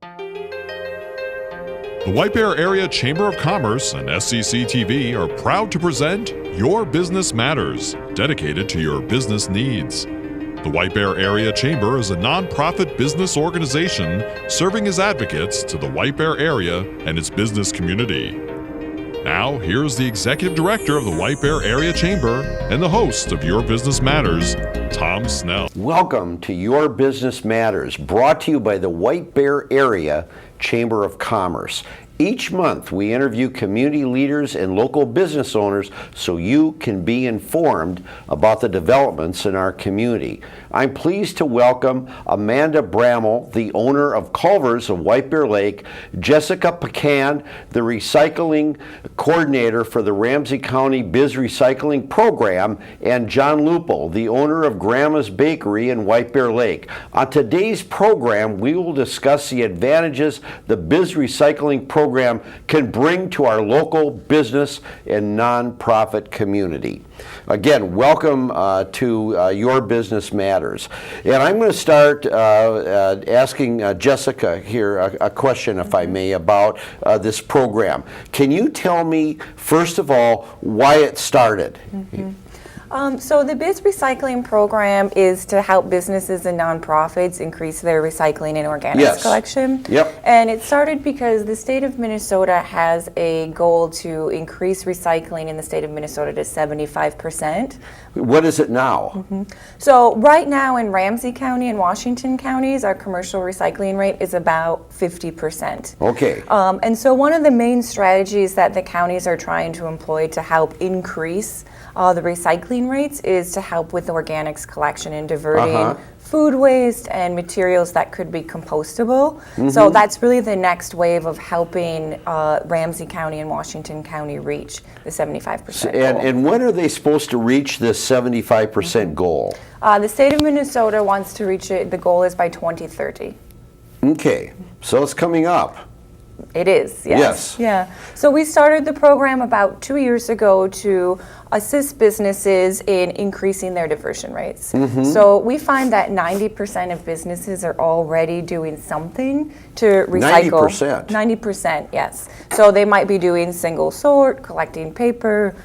The White Bear Area Chamber of Commerce and SCC TV are proud to present Your Business Matters, dedicated to your business needs. The White Bear Area Chamber is a nonprofit business organization serving as advocates to the White Bear area and its business community. Now, here's the Executive Director of the White Bear Area Chamber and the host of Your Business Matters, Tom Snell. Welcome to Your Business Matters, brought to you by the White Bear Area Chamber of Commerce. Each month, we interview community leaders and local business owners so you can be informed about the developments in our community. I'm pleased to welcome Amanda Bramall, the owner of Culvers of White Bear Lake, Jessica Pecan, the recycling coordinator for the Ramsey County BizRecycling program, and John Lupel, the owner of Grandma's Bakery in White Bear Lake. On today's program, we will discuss the advantages the BizRecycling program can bring to our local business and nonprofit community. Again, welcome to Your Business Matters. And I'm going to start asking Jessica here a question, if I may, about this program. Can you tell me, first of all, why it started? So the BizRecycling program is to help businesses and nonprofits increase their recycling and organics collection. Yep. And it started because the state of Minnesota has a goal to increase recycling in the state of Minnesota to 75%. What is it now? So right now in Ramsey County and Washington counties, our commercial recycling rate is about 50%. Okay. And so one of the main strategies that the counties are trying to employ to help increase the recycling rates is to help with organics collection and diverting food waste and materials that could be compostable. So that's really the next wave of helping Ramsey County and Washington County reach the 75% goal. And when are they supposed to reach this 75% goal? The state of Minnesota wants to reach it, the goal is by 2030. Okay, so it's coming up. It is, yes. Yeah. So we started the program about 2 years ago to assist businesses in increasing their diversion rates. So we find that 90% of businesses are already doing something to recycle. 90%? 90%, yes. So they might be doing single sort, collecting paper,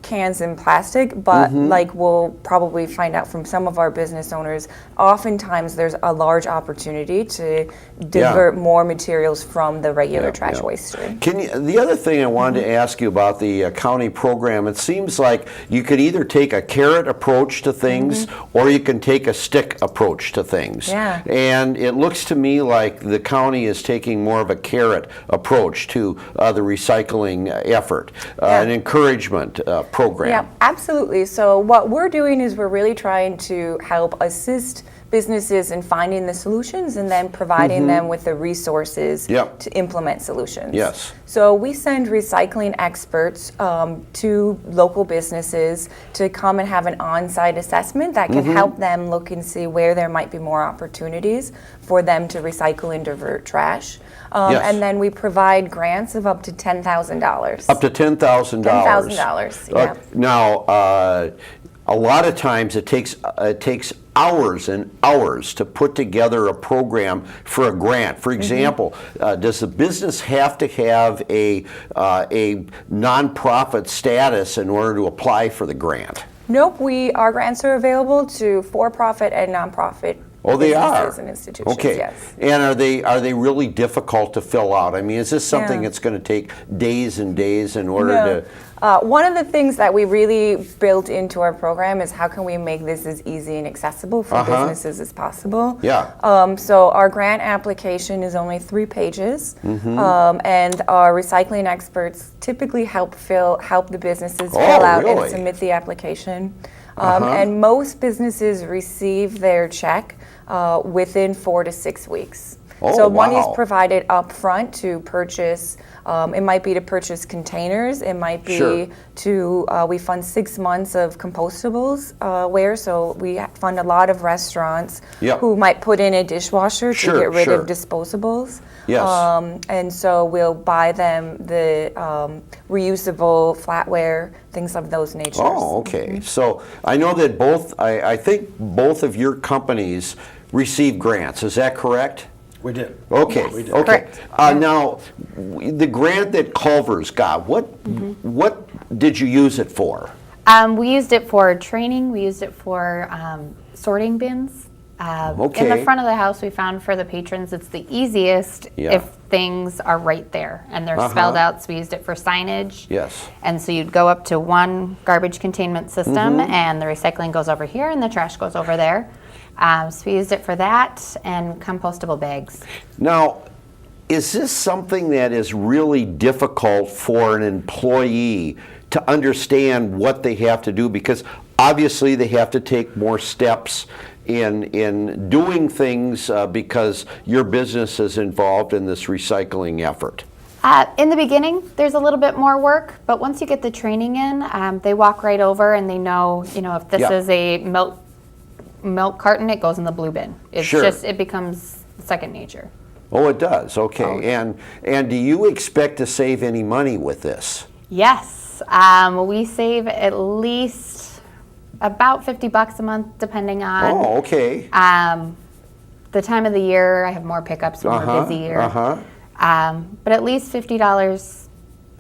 cans and plastic, but like we'll probably find out from some of our business owners, oftentimes there's a large opportunity to divert more materials from the regular trash waste stream. The other thing I wanted to ask you about the county program, it seems like you could either take a carrot approach to things or you can take a stick approach to things. Yeah. And it looks to me like the county is taking more of a carrot approach to the recycling effort, an encouragement program. Yeah, absolutely. So what we're doing is we're really trying to help assist businesses in finding the solutions and then providing them with the resources to implement solutions. Yes. So we send recycling experts to local businesses to come and have an on-site assessment that can help them look and see where there might be more opportunities for them to recycle and divert trash. And then we provide grants of up to $10,000. Up to $10,000. $10,000, yeah. Now, a lot of times it takes hours and hours to put together a program for a grant. For example, does the business have to have a nonprofit status in order to apply for the grant? Nope, our grants are available to for-profit and nonprofit. Oh, they are? And institutions, okay. Yes. And are they really difficult to fill out? I mean, is this something that's going to take days and days in order to... One of the things that we really built into our program is how can we make this as easy and accessible for businesses as possible. Yeah. So our grant application is only 3 pages, and our recycling experts typically help the businesses fill out and submit the application. And most businesses receive their check within 4 to 6 weeks. So money is provided up front to purchase. It might be to purchase containers. It might be to, we fund 6 months of compostables so we fund a lot of restaurants who might put in a dishwasher to get rid of disposables. Yes. And so we'll buy them the reusable flatware, things of those natures. Oh, okay. So I know that I think both of your companies receive grants. Is that correct? We did. Okay, Yes, we did. okay. correct. Now, the grant that Culvers got, what did you use it for? We used it for training. We used it for sorting bins. In Okay. the front of the house, we found for the patrons, it's the easiest Yeah. if things are right there and they're spelled out. So we used it for signage. Yes. And so you'd go up to one garbage containment system, Mm-hmm. and the recycling goes over here, and the trash goes over there. So we used it for that and compostable bags. Now, is this something that is really difficult for an employee to understand what they have to do? Because obviously they have to take more steps in doing things because your business is involved in this recycling effort. In the beginning, there's a little bit more work, but once you get the training in, they walk right over and they know, if this Yeah. is a milk carton, it goes in the blue bin. It's Sure. just, it becomes second nature. Oh, it does. Okay. And do you expect to save any money with this? Yes, we save at least about $50 a month, depending on Oh, okay. the time of the year. I have more pickups when we're busier. But at least $50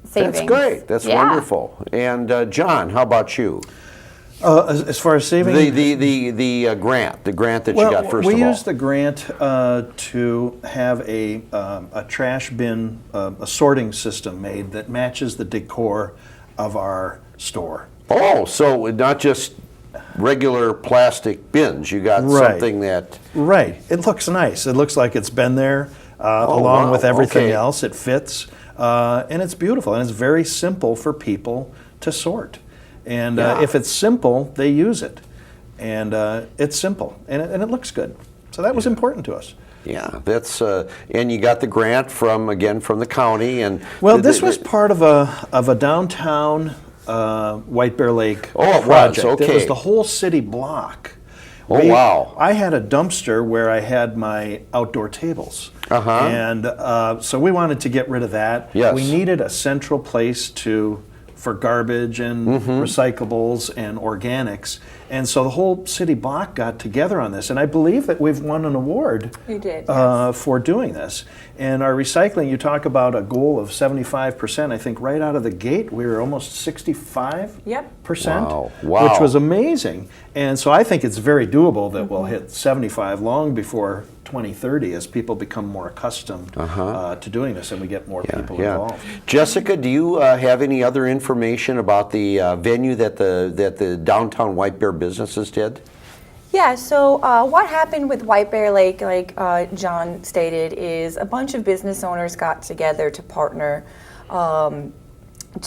savings. That's great. That's Yeah. wonderful. And John, how about you? As far as saving, The grant that you got first we of all. used the grant to have a trash bin, a sorting system made that matches the decor of our store. Oh, so not just regular plastic bins. You got Right. something that. Right. It looks nice. It looks like it's been there along wow. with everything Okay. else. It fits, and it's beautiful, and it's very simple for people to sort. And Yeah. if it's simple, they use it, and it's simple, and it looks good. So that was important to us. Yeah, that's and you got the grant from the county and. Well, this was part of a downtown White Bear Lake Oh, it was, project. It okay. was the whole city block. Oh, wow. I had a dumpster where I had my outdoor tables. And so we wanted to get rid of that. Yes. We needed a central place for garbage and recyclables and organics. And so the whole city block got together on this. And I believe that we've won an award We did, for doing this. And our recycling, you talk about a goal of 75%. I think right out of the gate, we were almost 65%, Yep. Wow. which was amazing. And so I think it's very doable that we'll hit 75 long before 2030 as people become more accustomed to doing this and we get more people involved. Jessica, do you have any other information about the venue that the downtown White Bear businesses did? Yeah, so what happened with White Bear Lake, like John stated, is a bunch of business owners got together to partner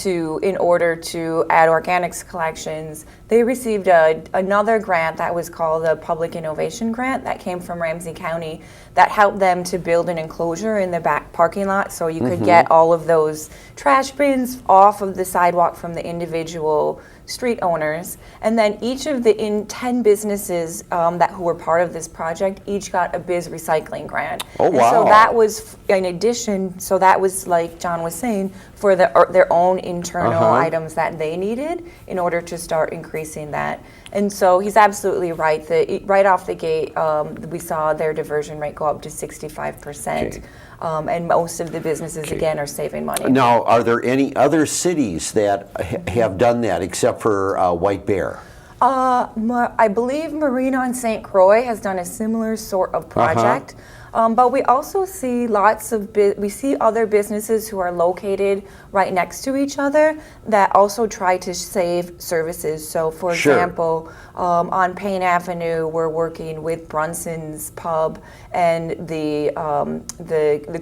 in order to add organics collections. They received another grant that was called the Public Innovation Grant that came from Ramsey County that helped them to build an enclosure in the back parking lot so you could get all of those trash bins off of the sidewalk from the individual street owners. And then each of the 10 businesses who were part of this project each got a BizRecycling grant. Oh, And wow. so that was in addition, so that was like John was saying, for their own internal items that they needed in order to start increasing that. And so he's absolutely right that right off the gate, we saw their diversion rate go up to 65%. Okay. And most of the businesses, again, are saving money. Now, are there any other cities that have done that except for White Bear? I believe Marina and St. Croix has done a similar sort of project. But we also see we see other businesses who are located right next to each other that also try to save services. So, for example, on Payne Avenue, we're working with Brunson's Pub and the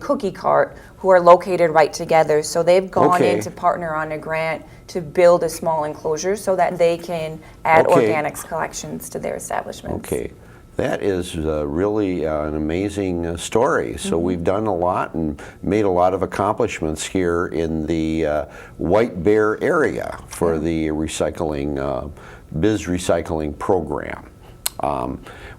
Cookie Cart, who are located right together. So they've gone in to partner on a grant to build a small enclosure so that they can add organics collections to their establishments. Okay. That is really an amazing story. So we've done a lot and made a lot of accomplishments here in the White Bear area for the recycling, BizRecycling program.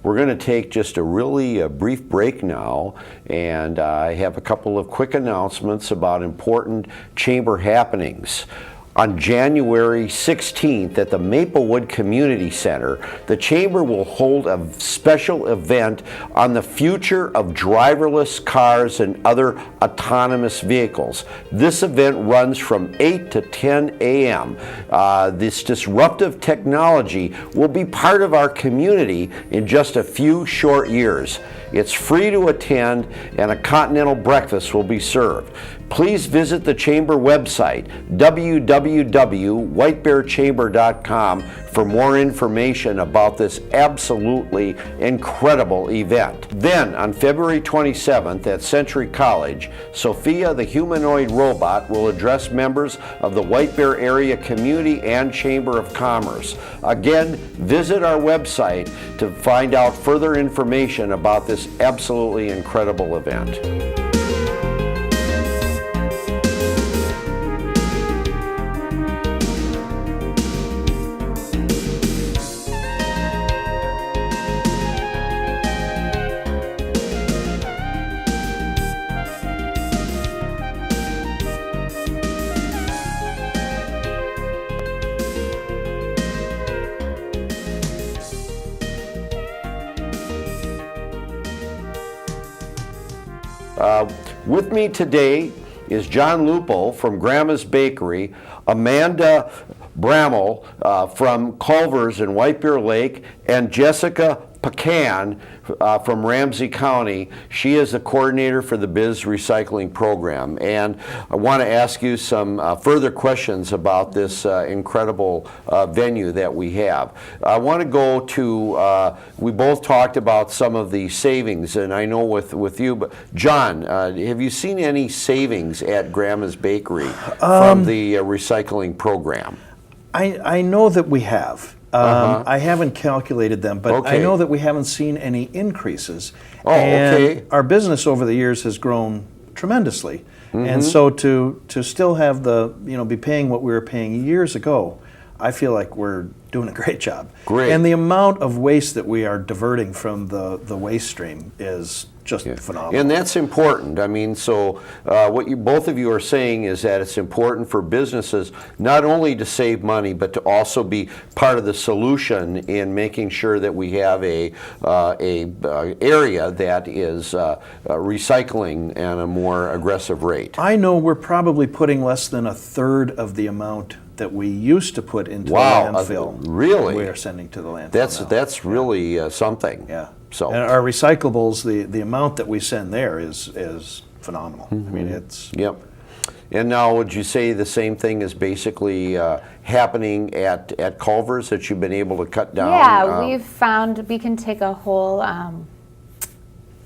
We're going to take just a really brief break now, and I have a couple of quick announcements about important chamber happenings. On January 16th at the Maplewood Community Center, the Chamber will hold a special event on the future of driverless cars and other autonomous vehicles. This event runs from 8 to 10 a.m. This disruptive technology will be part of our community in just a few short years. It's free to attend, and a continental breakfast will be served. Please visit the Chamber website, www.whitebearchamber.com, for more information about this absolutely incredible event. Then, on February 27th at Century College, Sophia the humanoid robot will address members of the White Bear Area Community and Chamber of Commerce. Again, visit our website to find out further information about this absolutely incredible event. With me today is John Lupo from Grandma's Bakery, Amanda Brammel from Culvers in White Bear Lake, and Jessica Pecan from Ramsey County. She is the coordinator for the BizRecycling program. And I want to ask you some further questions about this incredible venue that we have. I want to go to, we both talked about some of the savings, and I know with you, but John, have you seen any savings at Grandma's Bakery from the recycling program? I know that we have. I haven't calculated them, but I know that we haven't seen any increases. And our business over the years has grown tremendously. And so to still have be paying what we were paying years ago, I feel like we're doing a great job. Great. And the amount of waste that we are diverting from the waste stream is just phenomenal. And that's important. I mean, so what you both of you are saying is that it's important for businesses not only to save money, but to also be part of the solution in making sure that we have a area that is recycling at a more aggressive rate. I know we're probably putting less than a third of the amount that we used to put into the landfill. Really? We are sending to the landfill. That's really something. Yeah. So and our recyclables, the amount that we send there is phenomenal. I mean, it's Yep. And now, would you say the same thing is basically happening at Culvers, that you've been able to cut down? Yeah, we've found we can take a whole.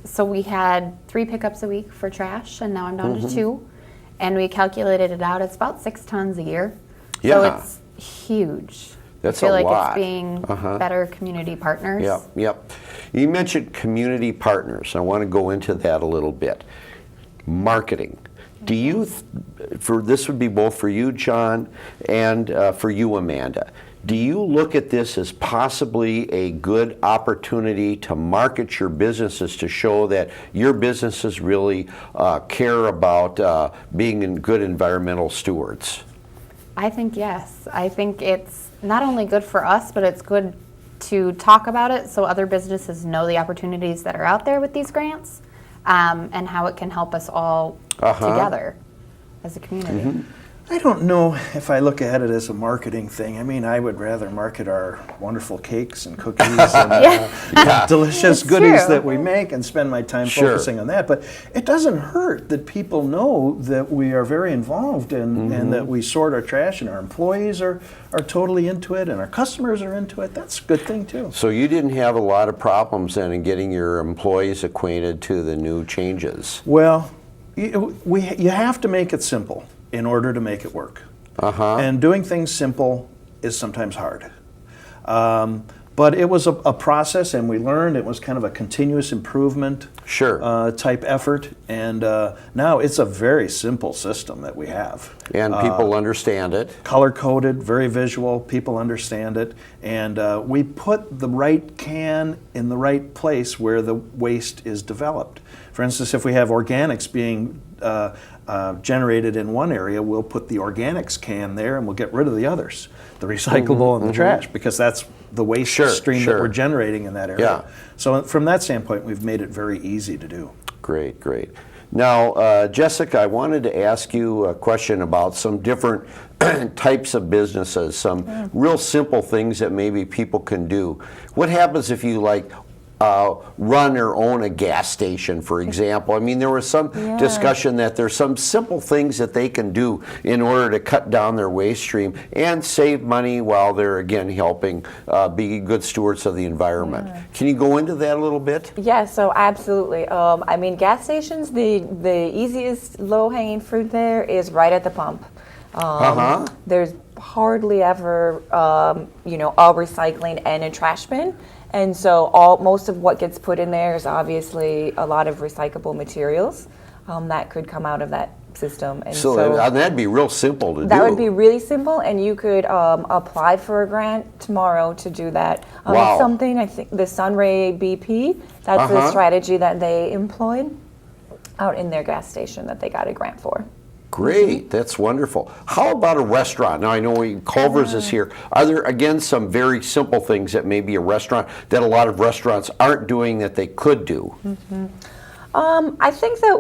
So we had 3 pickups a week for trash, and now I'm down to 2. And we calculated it out. It's about 6 tons a year. Yeah. So it's huge. That's I feel a like lot. it's being better community partners. Yep. You mentioned community partners. I want to go into that a little bit. Marketing. Do you, this would be both for you, John, and for you, Amanda. Do you look at this as possibly a good opportunity to market your businesses, to show that your businesses really care about being good environmental stewards? I think yes. I think it's not only good for us, but it's good to talk about it so other businesses know the opportunities that are out there with these grants, and how it can help us all together as a community. I don't know if I look at it as a marketing thing. I mean, I would rather market our wonderful cakes and cookies and delicious goodies that we make and spend my time focusing on that. But it doesn't hurt that people know that we are very involved and that we sort our trash, and our employees are totally into it, and our customers are into it. That's a good thing too. So you didn't have a lot of problems then in getting your employees acquainted to the new changes? Well, you have to make it simple in order to make it work. And doing things simple is sometimes hard. But it was a process, and we learned. It was kind of a continuous improvement type effort. And now it's a very simple system that we have. And people understand it. Color-coded, very visual, people understand it. And we put the right can in the right place where the waste is developed. For For instance, if we have organics being generated in one area, we'll put the organics can there and we'll get rid of the others, the recyclable and the trash, because that's the waste stream that we're generating in that area. So from that standpoint, we've made it very easy to do. Great, great. Now, Jessica, I wanted to ask you a question about some different types of businesses, some real simple things that maybe people can do. What happens if you run or own a gas station, for example? I mean, there was some discussion that there's some simple things that they can do in order to cut down their waste stream and save money while they're, again, helping be good stewards of the environment. Can you go into that a little bit? Yeah, so absolutely. I mean, gas stations, the easiest low-hanging fruit there is right at the pump. There's hardly ever, all recycling and a trash bin. And so most of what gets put in there is obviously a lot of recyclable materials that could come out of that system. And so that'd be real simple to do. That would be really simple, and you could apply for a grant tomorrow to do that. It's something, I think, the Sunray BP, that's the strategy that they employed out in their gas station that they got a grant for. Great, that's wonderful. How about a restaurant? Now I know Culvers is here. Are there, again, some very simple things that maybe a restaurant, that a lot of restaurants aren't doing that they could do? I think that,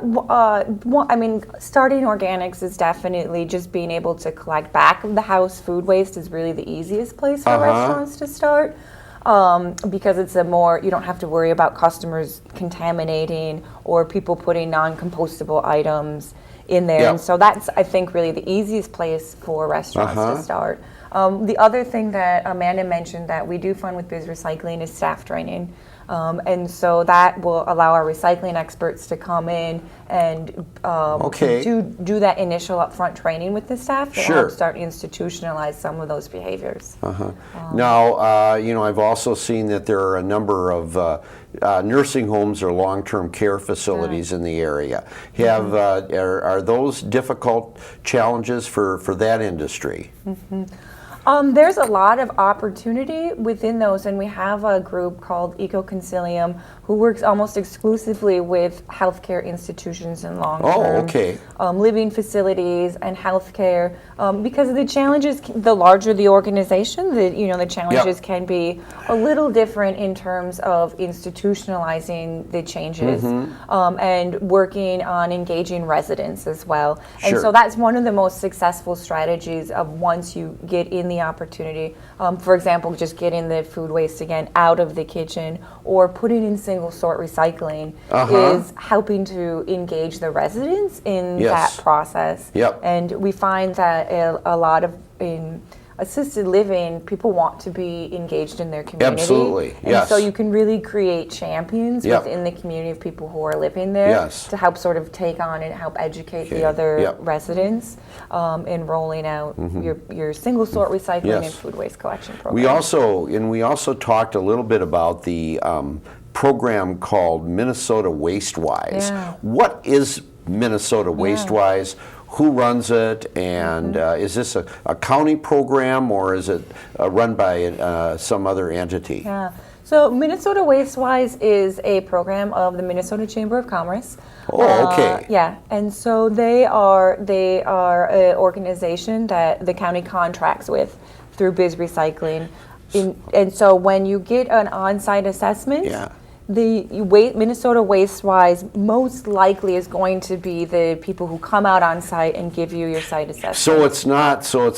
starting organics is definitely just being able to collect back of the house food waste is really the easiest place for restaurants to start. Because it's you don't have to worry about customers contaminating or people putting non-compostable items in there. And so that's, I think, really the easiest place for restaurants to start. The other thing that Amanda mentioned that we do fund with BizRecycling is staff training. And so that will allow our recycling experts to come in and do that initial upfront training with the staff to help start institutionalize some of those behaviors. Now, I've also seen that there are a number of nursing homes or long-term care facilities in the area. Are those difficult challenges for that industry? There's a lot of opportunity within those, and we have a group called Eco Concilium who works almost exclusively with healthcare institutions and long-term living facilities and healthcare. Because the challenges, the larger the organization, the challenges can be a little different in terms of institutionalizing the changes and working on engaging residents as well. And so that's one of the most successful strategies of once you get in the opportunity. For example, just getting the food waste again out of the kitchen or putting in single sort recycling is helping to engage the residents in that process. And we find that a lot of in assisted living, people want to be engaged in their community. Absolutely, and so you can really create champions within the community of people who are living there to help sort of take on and help educate the other residents in rolling out your single sort recycling and food waste collection program. We also talked a little bit about the program called Minnesota Wastewise. What is Minnesota Wastewise? Who runs it, and is this a county program, or is it run by some other entity? So Minnesota Wastewise is a program of the Minnesota Chamber of Commerce. And so they are an organization that the county contracts with through BizRecycling. And so when you get an on-site assessment, the Minnesota Wastewise most likely is going to be the people who come out on site and give you your site assessment. So it's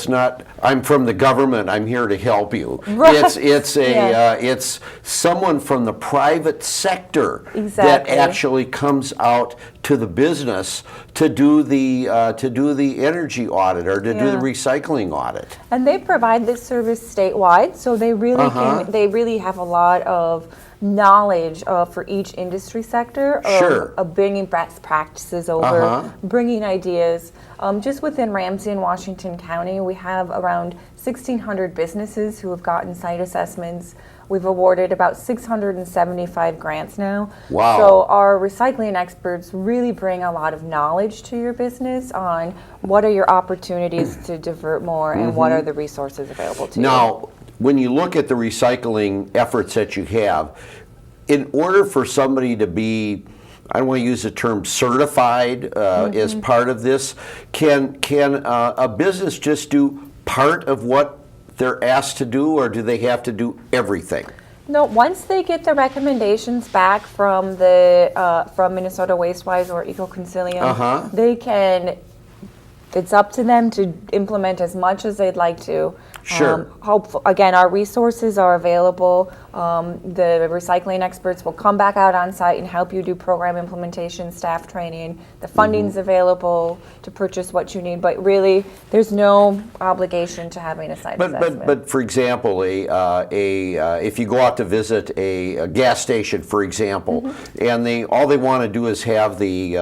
not I'm from the government, I'm here to help you. It's someone from the private sector that actually comes out to the business to do the energy audit or to do the recycling audit. And they provide this service statewide, so they really they really have a lot of knowledge for each industry sector of bringing best practices over, bringing ideas. Just within Ramsey and Washington County, we have around 1,600 businesses who have gotten site assessments. We've awarded about 675 grants now. Wow. So our recycling experts really bring a lot of knowledge to your business on what are your opportunities to divert more and what are the resources available to you. Now, when you look at the recycling efforts that you have, in order for somebody to be I don't want to use the term certified as part of this. Can a business just do part of what they're asked to do, or do they have to do everything? No, once they get the recommendations back from the from Minnesota Wastewise or EcoConsilium, they can. It's up to them to implement as much as they'd like to. Sure. Again, our resources are available. The recycling experts will come back out on site and help you do program implementation, staff training. The funding's available to purchase what you need, but really, there's no obligation to having a site assessment. But for example, if you go out to visit a gas station, for example, and all they want to do is have the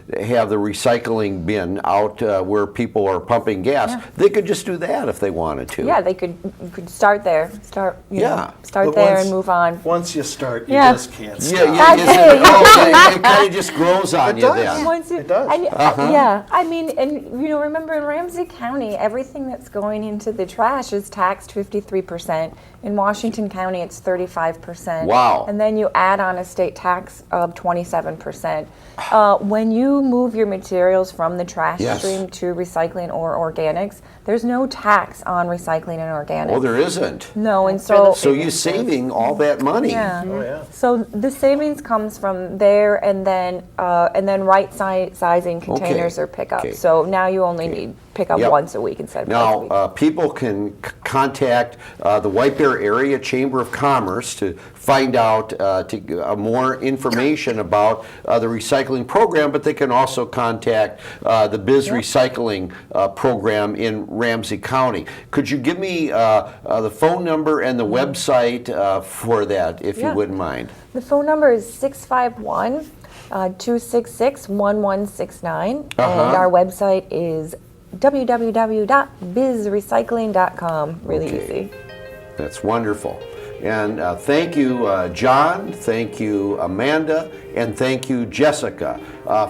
recycling bin out where people are pumping gas, they could just do that if they wanted to. Yeah, you could start there. Start But there and move on. Once you start, you Yeah. just can't stop. It kind of just grows on you then. It does. Yeah, I mean, and remember in Ramsey County, everything that's going into the trash is taxed 53%. In Washington County, it's 35%. Wow. And then you add on a state tax of 27%. When you move your materials from the trash stream to recycling or organics, there's no tax on recycling and organics. Oh, there isn't. No, and so you're saving all that money. yeah. Oh, yeah. So the savings comes from there, and then sizing containers or pickup. Okay. So now you only need pickup once a week instead of twice a week. Now, people can contact the White Bear Area Chamber of Commerce to find out more information about the recycling program, but they can also contact the BizRecycling program in Ramsey County. Could you give me the phone number and the website for that, if you wouldn't mind? The phone number is 651-266-1169, and our website is www.bizrecycling.com. Really easy. That's wonderful. And thank you, John, thank you, Amanda, and thank you, Jessica,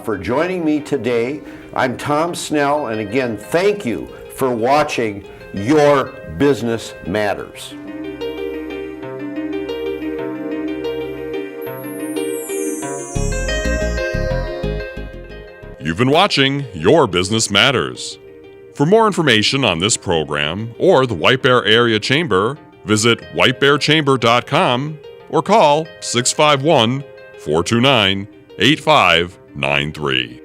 for joining me today. I'm Tom Snell, and again, thank you for watching Your Business Matters. You've been watching Your Business Matters. For more information on this program or the White Bear Area Chamber, visit whitebearchamber.com or call 651-429-8593.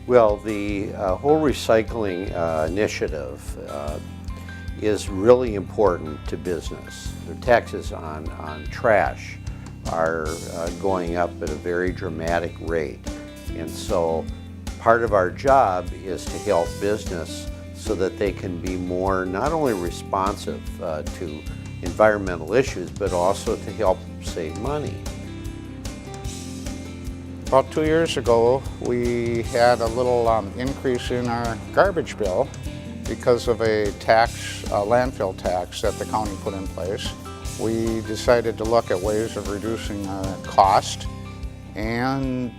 Well, the whole recycling initiative is really important to business. The taxes on trash are going up at a very dramatic rate. And so part of our job is to help business so that they can be more not only responsive to environmental issues, but also to help save money. About 2 years ago, we had a little increase in our garbage bill because of a landfill tax that the county put in place. We decided to look at ways of reducing our cost, and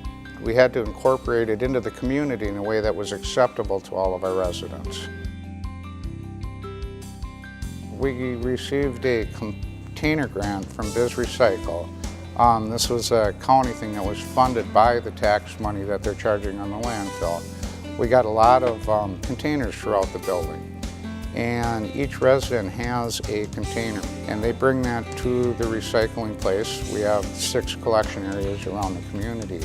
we had to incorporate it into the community in a way that was acceptable to all of our residents. We received a container grant from BizRecycle. This was a county thing that was funded by the tax money that they're charging on the landfill. We got a lot of containers throughout the building, and each resident has a container, and they bring that to the recycling place. We have 6 collection areas around the community.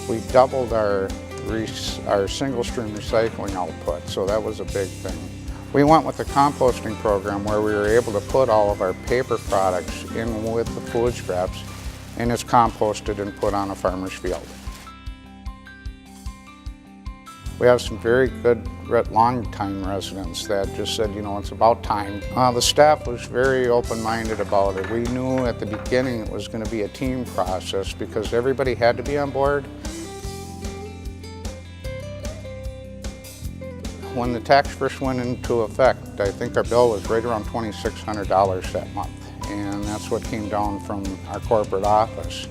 We doubled our single stream recycling output, so that was a big thing. We went with the composting program where we were able to put all of our paper products in with the food scraps, and it's composted and put on a farmer's field. We have some very good long-time residents that just said, it's about time. The staff was very open-minded about it. We knew at the beginning it was going to be a team process because everybody had to be on board. when the tax first went into effect, I think our bill was right around $2,600 that month. And that's what came down from our corporate office.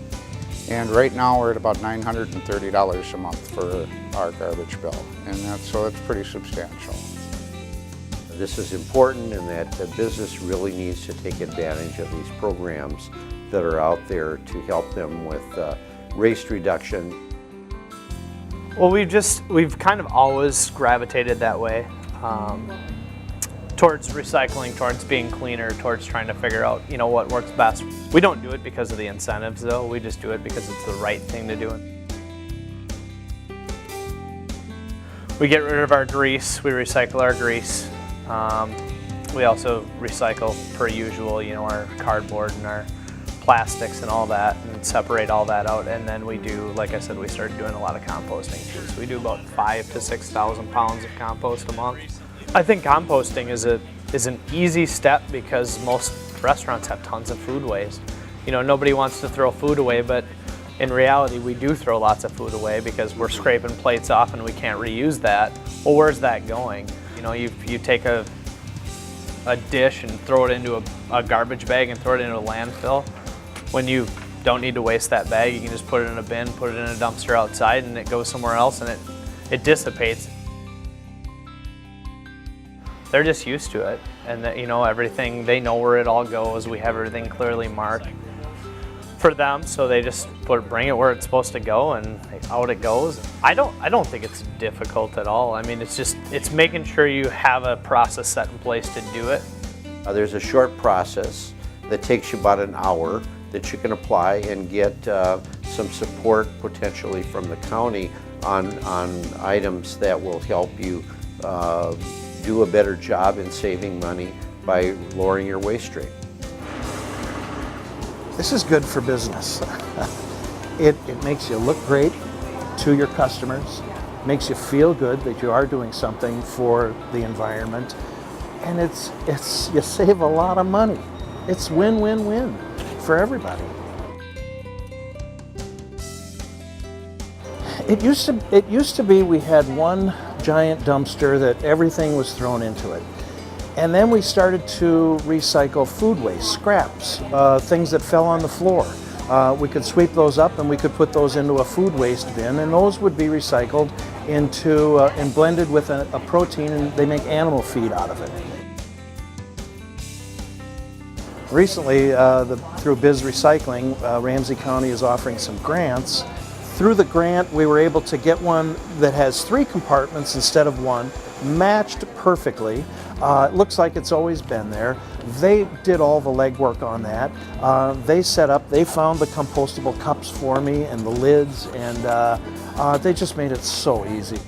And right now we're at about $930 a month for our garbage bill. And so it's pretty substantial. This is important in that the business really needs to take advantage of these programs that are out there to help them with waste reduction. Well, we've kind of always gravitated that way, towards recycling, towards being cleaner, towards trying to figure out, what works best. We don't do it because of the incentives, though. We just do it because it's the right thing to do. We get rid of our grease. We recycle our grease. We also recycle, per usual, our cardboard and our plastics and all that, and separate all that out. And then we do, like I said, we started doing a lot of composting too. So we do about 5,000 to 6,000 pounds of compost a month. I think composting is an easy step because most restaurants have tons of food waste. Nobody wants to throw food away, but in reality, we do throw lots of food away because we're scraping plates off and we can't reuse that. Well, where's that going? You take a dish and throw it into a garbage bag and throw it into a landfill. When you don't need to waste that bag, you can just put it in a bin, put it in a dumpster outside, and it goes somewhere else, and it dissipates. They're just used to it, and everything, they know where it all goes. We have everything clearly marked for them, so they just bring it where it's supposed to go, and out it goes. I don't think it's difficult at all. I mean, it's making sure you have a process set in place to do it. There's a short process that takes you about an hour that you can apply and get some support potentially from the county on items that will help you do a better job in saving money by lowering your waste stream. This is good for business. It makes you look great to your customers, makes you feel good that you are doing something for the environment, and you save a lot of money. It's win-win-win for everybody. It used to be we had one giant dumpster that everything was thrown into it. And then we started to recycle food waste, scraps, things that fell on the floor. We could sweep those up and we could put those into a food waste bin, and those would be recycled into and blended with a protein, and they make animal feed out of it. Recently, through BizRecycling, Ramsey County is offering some grants. Through the grant, we were able to get one that has 3 compartments instead of 1, matched perfectly. It looks like it's always been there. They did all the legwork on that. They found the compostable cups for me and the lids, and they just made it so easy.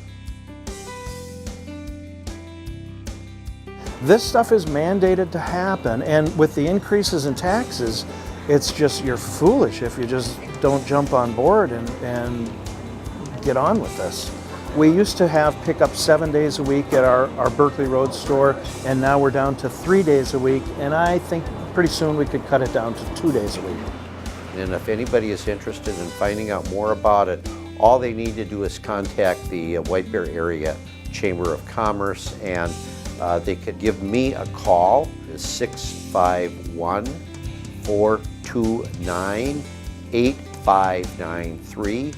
This stuff is mandated to happen, and with the increases in taxes, it's just, you're foolish if you just don't jump on board and get on with this. We used to have pickup 7 days a week at our Berkeley Road store, and now we're down to 3 days a week, and I think pretty soon we could cut it down to 2 days a week. And if anybody is interested in finding out more about it, all they need to do is contact the White Bear Area Chamber of Commerce, and they could give me a call. It's 651-429-8593,